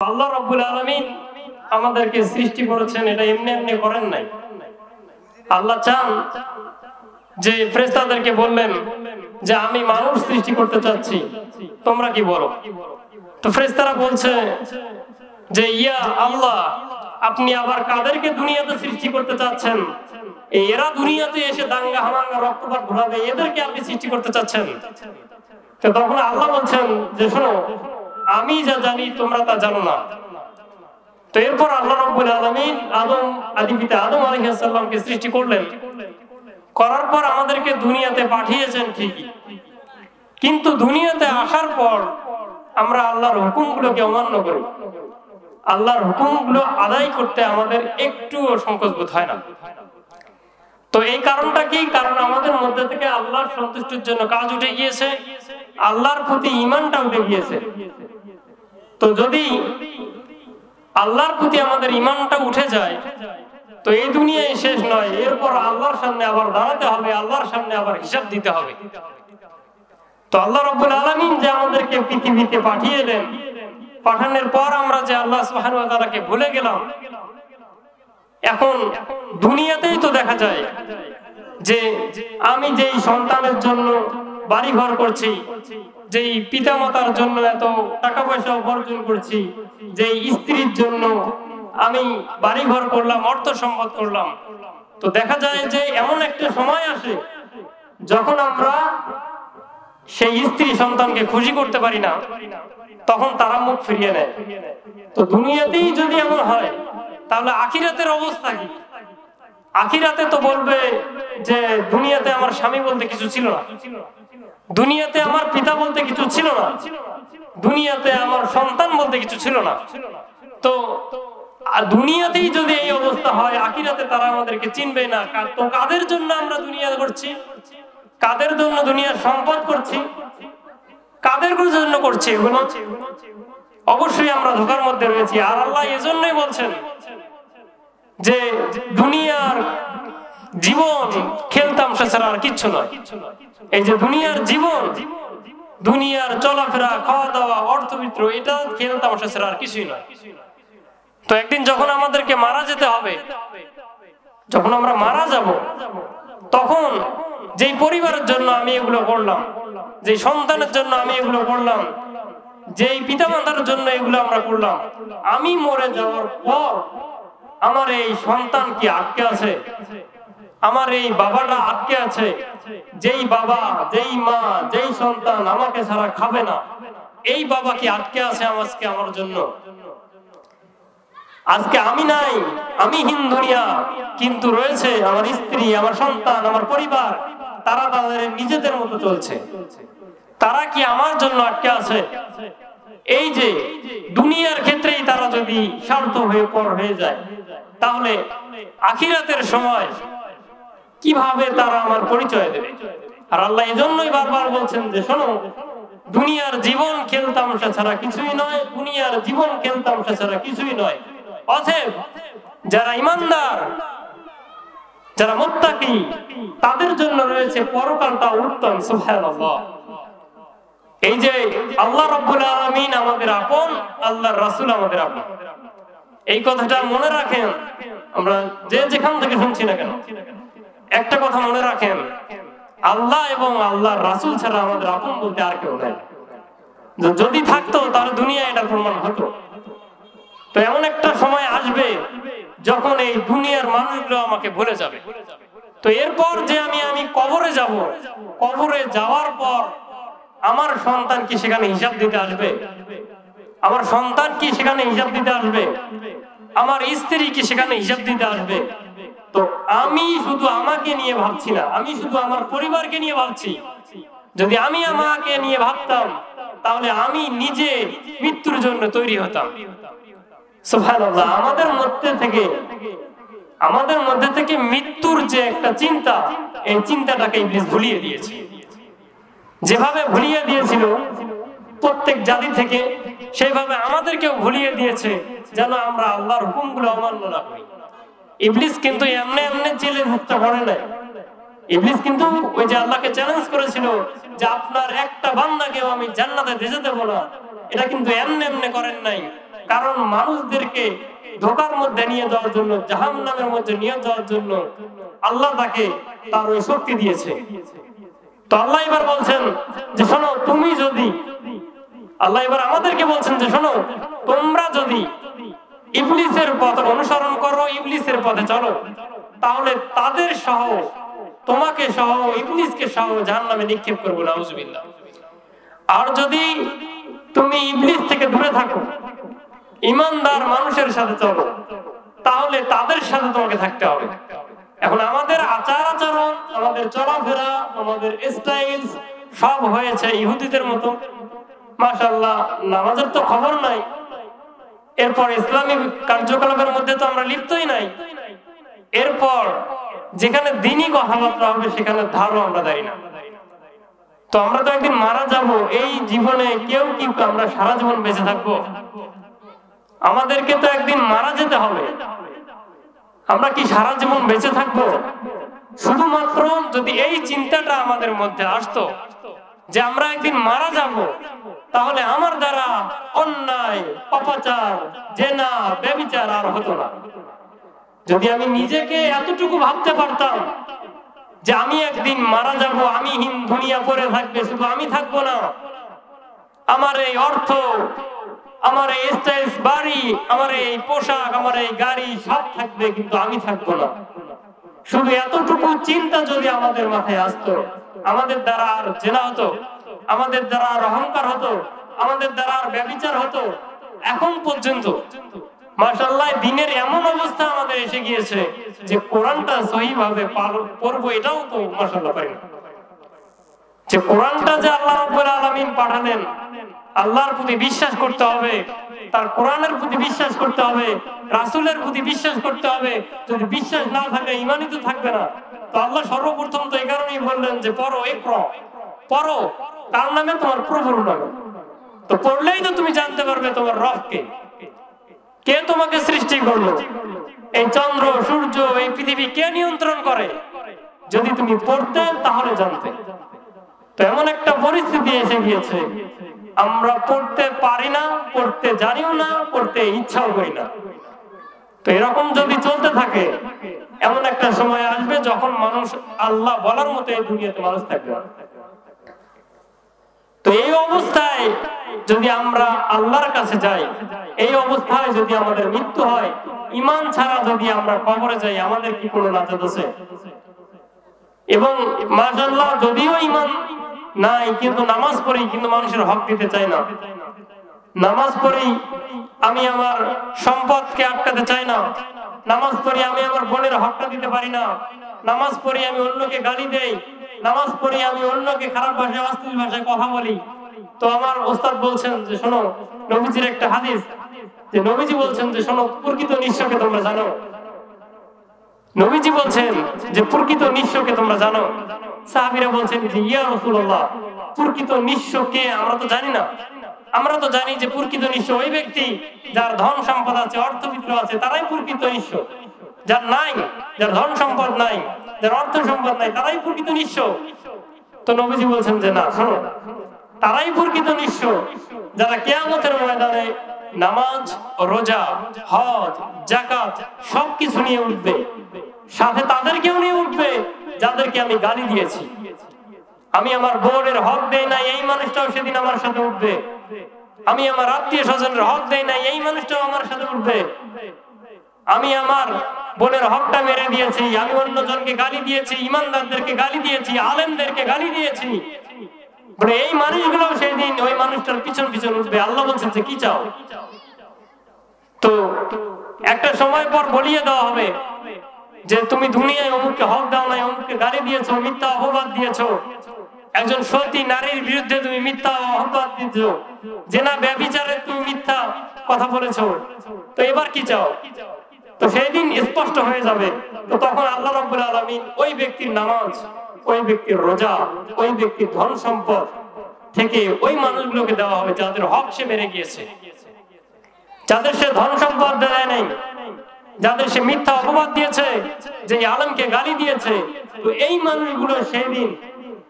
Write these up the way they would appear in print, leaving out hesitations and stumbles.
আল্লাহ রাব্বুল আলামিন আমাদেরকে সৃষ্টি করেছেন, এটা এমনি এমনি করেন নাই। আল্লাহ চান যে ফেরেশতাদেরকে বললেন যে আমি মানুষ সৃষ্টি করতে চাচ্ছি, তোমরা কি বলো? তো ফেরেশতারা বলছে যে ইয়া আল্লাহ, আপনি আবার কাদেরকে দুনিয়াতে সৃষ্টি করতে চাচ্ছেন? এরা দুনিয়াতে এসে দাঙ্গা হামাঙ্গা রক্তপাত ঘটাবে, এদেরকে আপনি সৃষ্টি করতে চাচ্ছেন? তো তখন আল্লাহ বলছেন যে শোনো, আমি যা জানি তোমরা তা জানো না। তো এরপর আল্লাহ রাব্বুল আলামিন আদিপিতা আদম আলাইহিস সালামকে সৃষ্টি করলেন। করার পর আমাদেরকে দুনিয়াতে পাঠিয়েছেন ঠিকই, কিন্তু দুনিয়াতে আসার পর আমরা আল্লাহর হুকুমগুলোকে অমান্য করি। আল্লাহর হুকুমগুলো আদায় করতে আমাদের একটুও সংকোচ বোধ হয় না। তো এই কারণটা কি? কারণ আমাদের মধ্যে থেকে আল্লাহর সন্তুষ্টির জন্য কাজ উঠে গিয়েছে, আল্লাহর প্রতি ঈমানটা উঠে গিয়েছে। তো যদি আল্লাহর প্রতি আমাদের ঈমানটা উঠে যায়, তো এই দুনিয়ায় শেষ নয়, এরপর আল্লাহর সামনে আবার দাঁড়াতে হবে, আল্লাহর সামনে আবার হিসাব দিতে হবে। তো আল্লাহ রাব্বুল আলামিন যে আমাদেরকে পৃথিবীতে পাঠিয়েলেন, পাঠানোর পর আমরা যে আল্লাহ সুবহানাহু ওয়া তাআলাকে ভুলে গেলাম। এখন দুনিয়াতেই তো দেখা যায় যে আমি যেই সন্তানের জন্য বাড়ি ঘর করছি, যেই পিতামাতার জন্য এত টাকা পয়সা উপার্জন করছি, যেই স্ত্রীর জন্য আমি বাড়ি ঘর করলাম, অর্থ সম্পদ করলাম, তো দেখা যায় যে এমন একটা সময় আসে যখন আমরা সেই স্ত্রী সন্তানকে খুশি করতে পারি না, তখন তারা মুখ ফিরিয়ে নেয়। তো দুনিয়াতেই যদি এমন হয়, তাহলে আখিরাতের অবস্থা কি? আখিরাতে তো বলবে যে দুনিয়াতে আমার স্বামী বলতে কিছু ছিল না, দুনিয়াতে আমার পিতা বলতে কিছু ছিল না, দুনিয়াতে আমার সন্তান বলতে কিছু ছিল না। তো দুনিয়াতেই যদি এই অবস্থা হয়, আখিরাতে তারা আমাদেরকে চিনবে না। তো কাদের জন্য আমরা দুনিয়া করছি? কাদের জন্য দুনিয়ার সম্পদ করছি? কাদের জন্য করছি এগুলো? অবশ্যই আমরা ধোঁকার মধ্যে রয়েছি। আর আল্লাহ এজন্যই বলছেন যে দুনিয়ার জীবন খেলতামশা ছাড়া আর কিচ্ছু নয়। এই যে দুনিয়ার জীবন, দুনিয়ার চলাফেরা, খাওয়া দাওয়া, অর্থবিত্র, এটা খেলতামশা ছাড়া আর কিছুই নয়। তো একদিন যখন আমাদেরকে মারা যেতে হবে, যখন আমরা মারা যাব, তখন যেই পরিবারের জন্য আমি এগুলো করলাম, যেই সন্তানের জন্য আমি এগুলো করলাম, যেই পিতামাতার জন্য এগুলো আমরা করলাম, আমি মরে যাওয়ার পর আমার এই সন্তান কি আটকে আছে? আমার এই বাবাটা আটকে আছে? যেই বাবা, যেই মা, যেই সন্তান আমাকে ছাড়া খাবে না, এই বাবা কি আটকে আছে আজকে আমার জন্য? আজকে আমি নাই, আমি হীন দুনিয়া, কিন্তু রয়েছে আমার স্ত্রী, আমার সন্তান, আমার পরিবার, তারা তাদের নিজেদের মতো চলছে। তারা কি আমার জন্য আটকে আছে? এই যে দুনিয়ার ক্ষেত্রেই তারা যদি স্বার্থ হয়ে পর হয়ে যায়, তাহলে আখিরাতের সময় কিভাবে তারা আমার পরিচয় দেবে? আর আল্লাহ এজন্যই বারবার বলছেন যে শোনো, দুনিয়ার জীবন খেলতামশা ছাড়া কিছুই নয়, দুনিয়ার জীবন খেলতামশা ছাড়া কিছুই নয়। অতএব যারা ঈমানদার, যারা মুত্তাকি, তাদের জন্য রয়েছে পরকালটা উত্তম। সুবহানাল্লাহ। এই যে আল্লাহ রাব্বুল আলামিন আমাদের আপন, আল্লাহর রাসূল আমাদের আপন, এই কথাটা মনে রাখেন। আমরা যে যেখান থেকে শুনছি না কেন, একটা কথা মনে রাখেন, আল্লাহ এবং আল্লাহর রাসূল ছাড়া আমাদের আপন বলতে আর কেউ নেই। যদি থাকতো তাহলে দুনিয়া এটা প্রমাণ হতো। তো এমন একটা সময় আসবে যখন এই দুনিয়ার মানুষগুলো আমাকে ভুলে যাবে। তো এরপর যে আমি কবরে যাব, কবরে যাওয়ার পর আমার সন্তান কি সেখানে হিসাব দিতে আসবে? আমার সন্তান কি সেখানে হিসাব দিতে আসবে? আমার স্ত্রী কি সেখানে হিসাব দিতে আসবে? তো আমি শুধু আমাকে নিয়ে ভাবছি না, আমি শুধু আমার পরিবারকে নিয়ে ভাবছি। যদি আমি আমাকে নিয়ে ভাবতাম, তাহলে আমি নিজে মৃত্যুর জন্য তৈরি হতাম। সুবহানাল্লাহ। আমাদের মধ্যে থেকে মৃত্যুর যে একটা চিন্তা, এই চিন্তাটাকে ইবলিস ভুলিয়ে দিয়েছে। যেভাবে ভুলিয়ে দিয়েছিল প্রত্যেক জাতি থেকে, সেইভাবে আমাদেরকেও ভুলিয়ে দিয়েছে, যেন আমরা আল্লাহর হুকুমগুলো অমান্য না করি। ইবলিস কিন্তু এমনি এমনি জেলে মুক্ত করে নাই। ইবলিস কিন্তু ওই যে আল্লাহকে চ্যালেঞ্জ করেছিল যে আপনার একটা বান্দাকেও আমি জান্নাতে যেতে দেব না, এটা কিন্তু এমনি এমনি করেন নাই। কারণ মানুষদেরকে ধোকার মধ্যে নিয়ে যাওয়ার জন্য, জাহান্নামের মধ্যে নিয়ে যাওয়ার জন্য আল্লাহ তাকে তার ওই শক্তি দিয়েছে। তো আল্লাহ এবার বলছেন যে শোনো, তুমি যদি, আল্লাহ এবার আমাদেরকে বলছেন যে শোনো, তোমরা যদি ইবলিসের পথ অনুসরণ করো, ইবলিসের পথে চলো, তাহলে তাদের সহ, তোমাকে সহ, ইবলিসকে সহ জাহান্নামে নিক্ষেপ করবো, নাউজুবিল্লাহ। আর যদি তুমি ইবলিস থেকে দূরে থাকো, ইমানদার মানুষের সাথে চলো, তাহলে তাদের সাথে তোমাকে থাকতে হবে। এখন আমাদের আচার আচরণ, আমাদের চলাফেরা, আমাদের স্টাইল সব হয়েছে ইহুদিদের মতো। মাশাআল্লাহ, নামাজের তো খবর নাই, এরপর ইসলামিক কার্যকলাপের মধ্যে তো আমরা লিপ্তই নাই, এরপর যেখানে দিনই কথাবার্তা হবে সেখানে ধারও আমরা দেই না। তো আমরা তো একদিন মারা যাব, এই জীবনে কেউ কি আমরা সারা জীবন বেঁচে থাকবো? আমাদেরকে তো একদিন মারা যেতে হবে। আমরা কি সারা জীবন বেঁচে থাকবো? শুধুমাত্র যদি এই চিন্তাটা আমাদের মধ্যে আসতো যে আমরা একদিন মারা যাব, তাহলে আমার দ্বারা অন্যায়, পাপাচার, জেনা, ব্যভিচার আর হতো না। যদি আমি নিজেকে এতটুকু ভাবতে পারতাম যে আমি একদিন মারা যাব, আমি দুনিয়া পড়ে থাকবে, শুধু আমি থাকবো না, আমার এই অর্থ, আমার এই স্টাইল, বাড়ি, আমার এই পোশাক, আমার এই গাড়ি সব থাকবে, কিন্তু আমি থাকবো না। শুধু এতটুকু চিন্তা যদি আমাদের মাথায় আসতো, আমাদের দ্বারা আর জেনা হতো, আমাদের দ্বারা আর অহংকার হতো, আমাদের দ্বারা আর ব্যভিচার হতো। এখন পর্যন্ত মাশাআল্লাহ দিনের এমন অবস্থা আমাদের এসে গিয়েছে যে কোরআনটা সহিভাবে পড়বো এটাও তো মাশাআল্লাহ পারি না। যে কোরআনটা যে আল্লাহ রাব্বুল আলামিন পাঠালেন, আল্লাহর প্রতি বিশ্বাস করতে হবে, তার কোরআনের প্রতি বিশ্বাস করতে হবে, রাসূলের প্রতি বিশ্বাস করতে হবে। যদি বিশ্বাস না থাকে, ঈমানই তো থাকবে না। তো আল্লাহ সর্বপ্রথম তো এই কারণেই বললেন যে পড়ো, পড়ো, কার নামে? তোমার প্রভুর নামে। তো পড়লেই তো তুমি জানতে পারবে তোমার রবকে, কে তোমাকে সৃষ্টি করলো, এই চন্দ্র সূর্য এই পৃথিবী কে নিয়ন্ত্রণ করে। যদি তুমি পড়তে তাহলে জানতে। তো এমন একটা পরিস্থিতি এসে গিয়েছে, আমরা পড়তে পারি না, পড়তে জানিও না, পড়তে ইচ্ছাও করি না। তো এরকম যদি চলতে থাকে, এমন একটা সময় আসবে যখন মানুষ আল্লাহ বলার মতো এই দুনিয়াতে মানুষ থাকবে। তো এই অবস্থায় যদি আমরা আল্লাহর কাছে যাই, এই অবস্থায় যদি আমাদের মৃত্যু হয়, ঈমান ছাড়া যদি আমরা কবরে যাই, আমাদের কি কোনো নাজাত আছে? এবং মাশাআল্লাহ যদিও ঈমান নাই, কিন্তু নামাজ পড়ি, কিন্তু মানুষের হক দিতে চাই না। নামাজ পড়ি, আমি আমার সম্পদকে আটকাতে চাই না। নামাজ পড়ি, আমি আমার বোনের হকটা দিতে পারি না। নামাজ পড়ি, আমি অন্যকে গালি দেই। নামাজ পড়ি, আমি অন্যকে খারাপ ভাষায়, অশ্লীল ভাষায় কথা বলি। তো আমার ওস্তাদ বলছেন যে শোনো, নবীজির একটা হাদিস, যে নবীজি বলছেন যে শোনো, প্রকৃত নিঃস্বকে তোমরা জানো। নবীজি বলছেন যে প্রকৃত নিঃস্বকে তোমরা জানো। সাহাবীরা বলছেন যে ইয়া রাসূলুল্লাহ, প্রকৃত নিঃস্ব কে? আমরা তো জানি না। আমরা তো জানি যে প্রকৃত নিঃস্ব ওই ব্যক্তি যার ধন সম্পদ আছে, অর্থবিত্ত আছে, তারাই প্রকৃত নিঃস্ব। যার নাই, যার ধন সম্পদ নাই, যার অর্থ সম্পদ নাই, তারাই প্রকৃত নিঃস্ব। তো নবীজি বলছেন যে না, শোনো, তারাই প্রকৃত নিঃস্ব যারা কিয়ামতের ময়দানে নামাজ, রোজা, হজ, যাকাত সবকিছু নিয়ে উঠবে, সাথে তাদেরকেও নিয়ে উঠবে যাদেরকে আমি গালি দিয়েছি। আমি আমার বোনের হক দেই না, এই মানুষটাও সেদিন আমার সাথে উঠবে। আমি আমার আত্মীয় স্বজনের হক দেই না, এই মানুষটাও আমার সাথে উঠবে। আমি আমার বোনের হকটা মেরে দিয়েছি, আমি অন্যজনকে গালি দিয়েছি, ইমানদারদেরকে গালি দিয়েছি, আলেমদেরকে গালি দিয়েছি, এই মানুষগুলো সেই দিন ওই মানুষটার পিছন পিছন উঠবে। আল্লাহ বলছেন যে কি চাও? তো একটা সময় পর বলিয়ে দেওয়া হবে যে তুমি দুনিয়ায় অমুককে হক দাও নাই, অমুককে গালি দিয়েছো, মিথ্যা অপবাদ দিয়েছো, একজন সতী নারীর বিরুদ্ধে তুমি মিথ্যা অপবাদ দিয়েছো, জেনা ব্যভিচারে তুমি মিথ্যা কথা বলেছো। তো এবার কি চাও? তো সেই দিন স্পষ্ট হয়ে যাবে। তো তখন আল্লাহ রাব্বুল আলামিন ওই ব্যক্তির নামাজ, ওই ব্যক্তির রোজা, ওই ব্যক্তির ধন সম্পদ থেকে ওই মানুষগুলোকে দেওয়া হবে যাদের হক সে মেরে গিয়েছে, যাদের সে ধন সম্পদ দেয় নাই, যাদের সে মিথ্যা অপবাদ দিয়েছে, যে আলেমকে গালি দিয়েছে। তো এই মানুষগুলো সেই দিন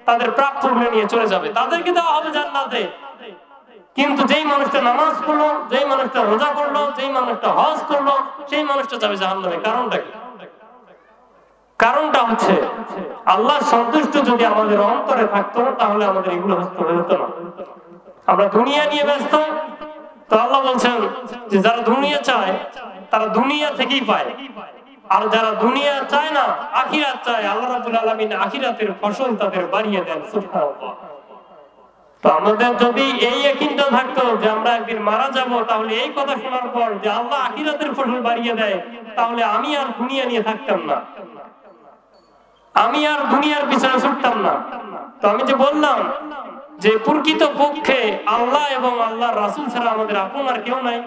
তাদের প্রাপ্য নিয়ে চলে যাবে, তাদেরকে দেওয়া হবে জান্নাতে। কিন্তু যেই মানুষটা নামাজ পড়লো, যেই মানুষটা রোজা করলো, যেই মানুষটা হজ করলো, সেই মানুষটা যাবে জাহান্নামে। কারণটা কি? কারণটা হচ্ছে আল্লাহর সন্তুষ্ট যদি আমাদের অন্তরে থাকতো তাহলে আমাদের এগুলো হতো না। আমরা দুনিয়া নিয়ে ব্যস্ত, তো আল্লাহ বলছেন যে যারা দুনিয়া চায় তারা দুনিয়া থেকেই পায়, আর যারা দুনিয়া চায় না আখিরাত চায়, আল্লাহ রাব্বুল আলামিন আখিরাতের ফসল তাদের বাড়িয়ে দেন। সুবহানাল্লাহ। তো আমাদের যদি এই ইয়াকিনটা থাকতো যে আমরা একদিন মারা যাব, তাহলে এই কথা শোনার পর যে আল্লাহ আখিরাতের ফসল বাড়িয়ে দেয়, তাহলে আমি আর দুনিয়া নিয়ে থাকতাম না, আমি আর দুনিয়ার পিছনে ছুটতাম না। তো আমি যে বললাম যে প্রকৃত পক্ষে আল্লাহ এবং আল্লাহর রাসূল ছাড়া আমাদের আপন আর কেউ নাই।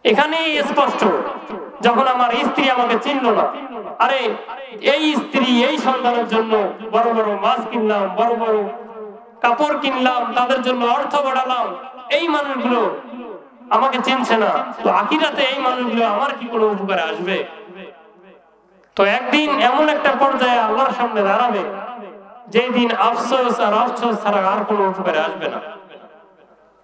এখানেই স্পষ্ট, যখন আমার স্ত্রী আমাকে চিনল না, আরে এই স্ত্রী এই সন্তানের জন্য বড় বড় মাছ কিনলাম, বড় বড় কাপড় কিনলাম, তাদের জন্য অর্থ বাড়ালাম, এই মানুষগুলো আমাকে চিনছে না, তো আখিরাতে এই মানুষগুলো আমার কি কোনো উপকারে আসবে? তো একদিন এমন একটা পর্যায়ে আল্লাহর সামনে দাঁড়াবে যেই দিন আফসোস আর আফসোস ছাড়া আর কোনো উপকারে আসবে না।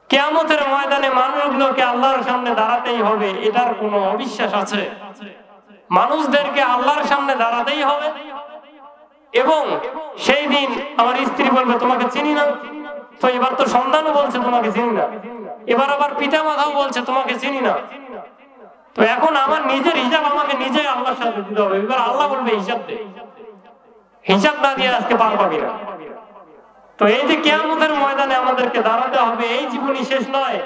কিয়ামতের ময়দানে মানুষগুলোকে আল্লাহর সামনে দাঁড়াতেই হবে, এটার কোনো অবিশ্বাস আছে? মানুষদেরকে আল্লাহর সামনে দাঁড়াতেই হবে, এবং সেই দিন আমার স্ত্রী বলবে তোমাকে চিনি না। তো এবার তো সন্তানও বলছে তোমাকে চিনি না, এবার আবার পিতা মাতাও বলছে তোমাকে চিনি না। তো এখন আমার নিজের হিসাব আমাকে নিজে আল্লাহর সাথে দিতে হবে। এবার আল্লাহ বলবে হিসাব দে, হিসাব না দিয়ে আজকে পার পাবি না। তো এই যে কিয়ামতের ময়দানে আমাদেরকে দাঁড়াতে হবে, এই জীবনই শেষ নয়,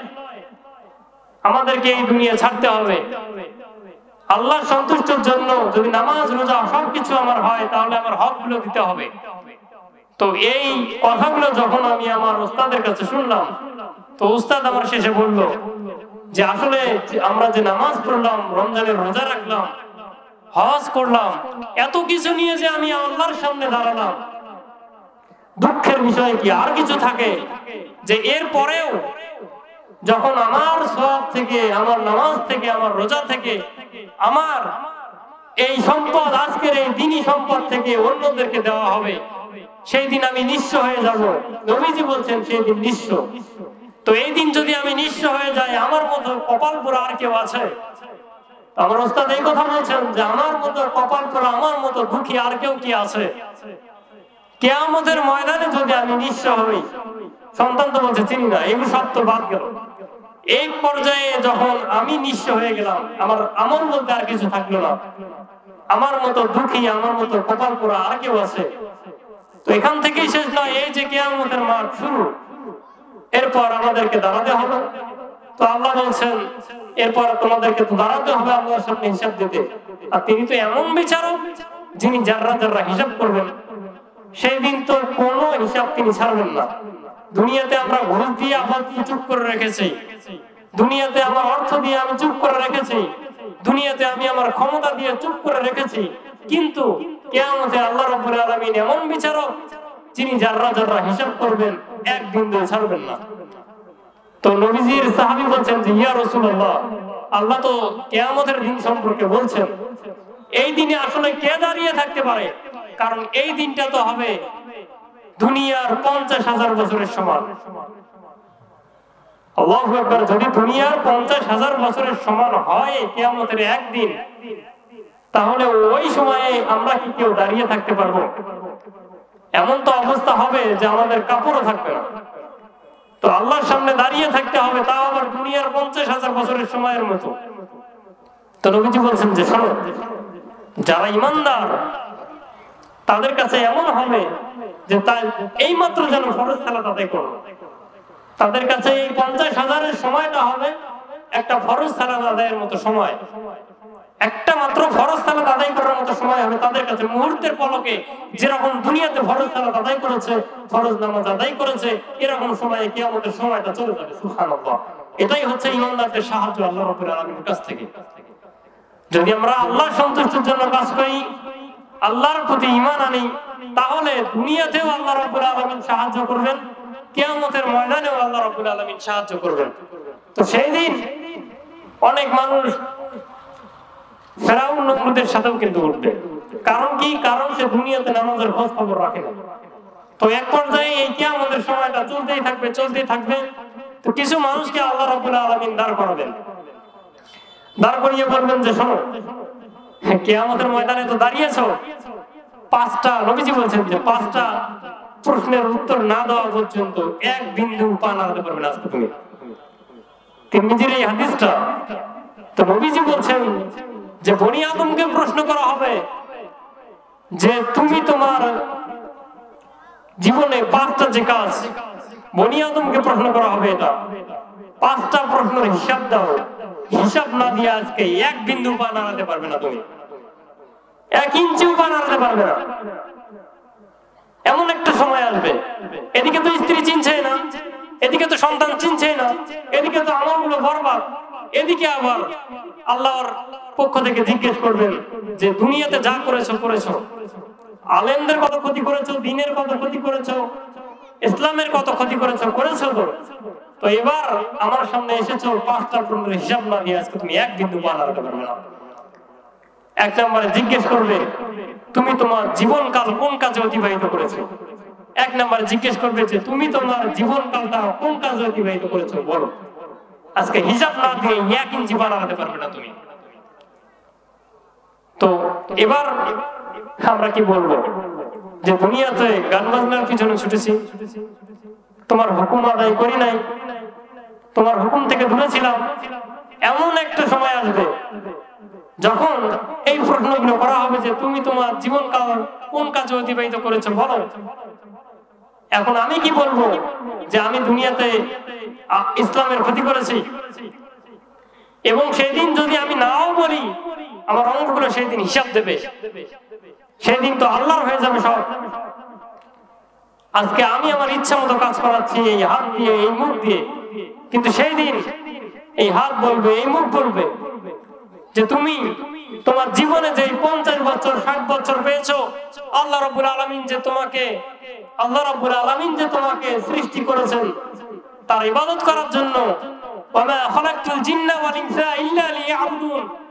আমাদেরকে এই দুনিয়া ছাড়তে হবে। আল্লাহর সন্তুষ্টির জন্য যদি নামাজ রোজা সবকিছু আমার হয়, তাহলে আমার হকগুলো দিতে হবে। তো এই কথাগুলো যখন আমি আমার উস্তাদের কাছে শুনলাম, তো উস্তাদ আমার শেষে বলল যে আসলে আমরা যে নামাজ পড়লাম, রমজানের রোজা রাখলাম, হজ করলাম, এত কিছু নিয়ে যে আমি আল্লাহর সামনে দাঁড়ালাম, দুঃখের বিষয় কি আর কিছু থাকে যে এর পরেও যখন আমার সওয়াব থেকে, আমার নামাজ থেকে, আমার রোজা থেকে, আমার এই সম্পদ, আজকের এই দ্বীনি সম্পদ থেকে অন্যদেরকে দেওয়া হবে, সেই দিন আমি নিঃস্ব হয়ে যাব। নবীজি বলছেন সেই দিন নিঃস্ব। তো এই দিন যদি আমি নিঃস্ব হয়ে যাই, আমার মতো কপাল পোড়া আর কেউ আছে? আমার ওস্তাদ এই কথা বলছেন যে আমার মতো কপাল পোড়া, আমার মতো দুঃখী আর কেউ কি আছে? কিয়ামতের ময়দানে যদি আমি নিঃস্ব হই, সন্তান তো বলছে চিনি না, এগুলো সব তো বাদ গেল। এই পর্যায়ে যখন আমি নিঃস্ব হয়ে গেলাম, আমার আমল বলতে আর কিছু থাকলো না, আমার মতো দুঃখী, আমার মতো কপাল পোড়া আর কেউ আছে? তো এখান থেকেই শেষ নয়, এই যে কিয়ামতের মাঠ শুরু, এরপর আমাদেরকে দাঁড়াতে হবে। তো আল্লাহ বলছেন এরপর তোমাদেরকে তো দাঁড়াতে হবে আল্লাহর সামনে হিসাব দিতে। আর তিনি তো এমন বিচারক যিনি যাররা যাররা হিসাব করবেন, সেই দিন তো কোনো হিসাব তিনি ছাড়বেন না। দুনিয়াতে আমরা ঘুষ দিয়ে আপাতত চুপ করে রেখেছি, দুনিয়াতে আমার অর্থ দিয়ে আমি চুপ করে রেখেছি, দুনিয়াতে আমি আমার ক্ষমতা দিয়ে চুপ করে রেখেছি, কিন্তু কিয়ামতে আল্লাহ রাব্বুল আলামিন এমন বিচারক যিনি যাররা যাররা হিসাব করবেন, একদিন দিয়ে ছাড়বেন না। তো নবীজির সাহাবী বলছেন যে ইয়া রাসূলুল্লাহ, আল্লাহ তো কিয়ামতের দিন সম্পর্কে বলছেন, এই দিনে আসলে কে দাঁড়িয়ে থাকতে পারে? কারণ এই দিনটা তো হবে দুনিয়ার 50,000 বছরের সমান। আল্লাহু আকবার। যদি দুনিয়ার 50,000 বছরের সমান হয় কিয়ামতের একদিন, তাহলে ওই সময়ে আমরা কি কেউ দাঁড়িয়ে থাকতে পারবো? এমন তো অবস্থা হবে যে আমাদের কাপড়ও থাকবে না। তো আল্লাহর সামনে দাঁড়িয়ে থাকতে হবে, তাও আবার দুনিয়ার 50,000 বছরের সময়ের মতো। তো নবীজি বলছেন যে শোনো, যারা ঈমানদার তাদের কাছে এমন হবে যে তাই এই মাত্র যেন ফরজ সালাত আদায় করো, তাদের কাছে এই 50,000-এর সময়টা হবে একটা ফরজ সালাত আদায়ের মতো সময়, একটা মাত্র ফরজ সালাত আদায় করার মতো সময় হবে তাদের কাছে। মুহূর্তের পলকে যেরকম দুনিয়াতে ফরজ সালাত আদায় করেছে, ফরজ নামাজ আদায় করেছে, এরকম সময়ে কিয়ামতের সময়টা চলে যাবে। সুবহানাল্লাহ। এটাই হচ্ছে ঈমানদারদের সাহায্য আল্লাহ রাব্বুল আলামিনের কাছ থেকে। যদি আমরা আল্লাহর সন্তুষ্টির জন্য কাজ করি, আল্লাহর প্রতি ঈমান আনি, তাহলে দুনিয়াতেও আল্লাহ রাব্বুল আলামিন সাহায্য করবেন, কিয়ামতের ময়দানেও আল্লাহ রাব্বুল আলামিন সাহায্য করবেন। তো সেই দিন অনেক মানুষ ফেরাউন নমরুদের সাথেও কিন্তু উঠবে। কারণ কি? কারণ সে দুনিয়াতে নামাজের খোঁজ খবর রাখে না। তো এক পর্যায়ে এই কিয়ামতের সময়টা চলতেই থাকবে, চলতেই থাকবে। তো কিছু মানুষকে আল্লাহ রাব্বুল আলামিন দাঁড় করাবেন, দাঁড় করিয়ে বলবেন যে শোনো, কিয়ামতের ময়দানে তো দাঁড়িয়েছো, 5টা নবীজি বলছেন যে 5টা প্রশ্নের উত্তর না দেওয়া পর্যন্ত এক বিন্দু পা নাড়াতে পারবে না আজকে তুমি। তিরমিজির এই হাদিসটা, তো নবীজি বলছেন যে বনি আদমকে প্রশ্ন করা হবে যে তুমি তোমার জীবনে 5টা যে কাজ, বনি আদমকে প্রশ্ন করা হবে এটা, 5টা প্রশ্নের হিসাব দাও, হিসাব না দিয়ে আজকে এক বিন্দু পা নাড়াতে পারবে না তুমি, 1 ইঞ্চিও পা নাড়াতে পারবে না। এমন একটা সময় আসবে, এদিকে তো স্ত্রী চিনছে না, এদিকে তো সন্তান চিনছে না, এদিকে তো আমলগুলো বরবাদ, এদিকে আবার আল্লাহর পক্ষ থেকে জিজ্ঞেস করবেন যে দুনিয়াতে যা করেছো করেছো, আলেমদের কত ক্ষতি করেছো, দ্বীনের কত ক্ষতি করেছো, ইসলামের কত ক্ষতি করেছো করেছো, তো এবার আমার সামনে এসেছো 5টা প্রশ্নের হিসাব না দিয়ে আজকে তুমি এক বিন্দু পা নাড়াতে পারবে না। 1 নম্বরে জিজ্ঞেস করবে তুমি তোমার জীবনকাল কোন কাজে অতিবাহিত করেছো। 1 নম্বরে জিজ্ঞেস করবে যে তুমি তোমার জীবনকালটা কোন কাজে অতিবাহিত করেছো বলো। আজকে হিসাব না দিয়ে 1 ইঞ্চি পা নাড়াতে পারবে না তুমি। তো এবার আমরা কি বলবো যে দুনিয়াতে গান বাজনার পিছনে ছুটেছি, তোমার হুকুম আদায় করি নাই, তোমার হুকুম থেকে দূরে ছিলাম। এমন একটা সময় আসবে যখন এই প্রশ্নগুলো করা হবে যে তুমি তোমার জীবনকাল কোন কাজে অতিবাহিত করেছো বলো। এখন আমি কি বলবো যে আমি দুনিয়াতে ইসলামের ক্ষতি করেছি, এবং সেই দিন যদি আমি নাও বলি আমার অঙ্গগুলো সেই দিন হিসাব দেবে, সেই দিন তো আল্লাহর হয়ে যাবে সব। আজকে আমি আমার ইচ্ছা মতো কাজ করাচ্ছি এই হাত দিয়ে, এই মুখ দিয়ে, কিন্তু সেই দিন এই হাত বলবে, এই মুখ বলবে যে তুমি তোমার জীবনে যে 50 বছর 60 বছর পেয়েছো, আল্লাহ রাব্বুল আলামিন যে তোমাকে সৃষ্টি করেছেন তার ইবাদত করার জন্য, ওয়া মা খালাকতুল জিন্না ওয়াল ইনসা ইল্লা লিয়াবুদুন।